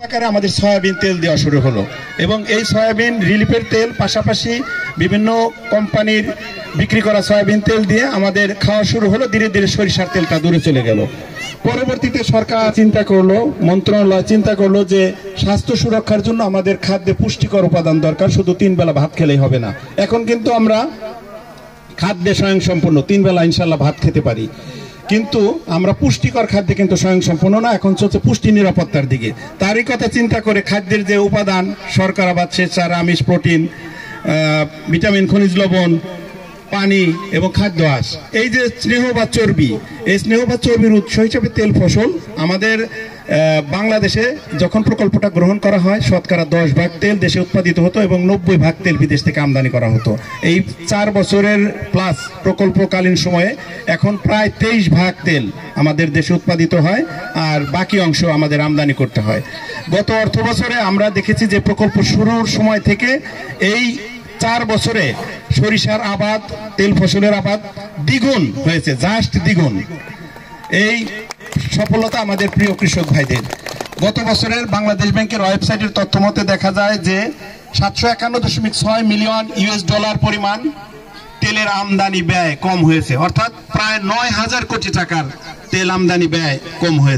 আকারে আমাদের সয়াবিন তেল দেওয়া শুরু হলো এবং এই সয়াবিন রিলিফের তেল পাশাপাশি বিভিন্ন কোম্পানির বিক্রি করা সয়াবিন তেল দিয়ে আমাদের খাওয়া শুরু হলো। ধীরে ধীরে সরিষার তেলটা দূরে চলে গেল। পরবর্তীতে সরকার চিন্তা করলো, মন্ত্রণালয় চিন্তা করলো যে স্বাস্থ্য সুরক্ষার জন্য আমাদের খাদ্যে পুষ্টিকর উপাদান দরকার, শুধু 3 বেলা ভাত খেলেই হবে না। এখন কিন্তু আমরা খাদ্যে স্বয়ংসম্পূর্ণ, 3 বেলা ইনশাল্লাহ ভাত খেতে পারি, কিন্তু আমরা পুষ্টিকর খাদ্যে কিন্তু স্বয়ংসম্পূর্ণ না। এখন চলছে পুষ্টি নিরাপত্তার দিকে। তারই কথা চিন্তা করে খাদ্যের যে উপাদান শর্করা, বাদশেষ, চারা, আমিষ, প্রোটিন, ভিটামিন, খনিজ লবণ, পানি এবং খাদ্য আঁশ, এই যে স্নেহ বা চর্বি, এই স্নেহ বা চর্বির উৎস হিসেবে তেল ফসল আমাদের বাংলাদেশে যখন প্রকল্পটা গ্রহণ করা হয় শতকরা 10 ভাগ তেল দেশে উৎপাদিত হতো এবং 90 ভাগ তেল বিদেশ থেকে আমদানি করা হতো। এই 4 বছরের প্লাস প্রকল্পকালীন সময়ে এখন প্রায় 23 ভাগ তেল আমাদের দেশে উৎপাদিত হয় আর বাকি অংশ আমাদের আমদানি করতে হয়। গত অর্থ বছরে আমরা দেখেছি যে প্রকল্প শুরুর সময় থেকে এই 4 বছরে সরিষার আবাদ, তেল ফসলের আবাদ দ্বিগুণ হয়েছে, জাস্ট দ্বিগুণ। এই সফলতা আমাদের প্রিয় কৃষক ভাইদের। গত বছরের বাংলাদেশ ব্যাংকের ওয়েবসাইটের তথ্য মতে দেখা যায় যে 751.6 মিলিয়ন US ডলার পরিমাণ তেলের আমদানি ব্যয় কম হয়েছে, অর্থাৎ প্রায় 9,000 কোটি টাকার তেল আমদানি ব্যয় কম হয়েছে।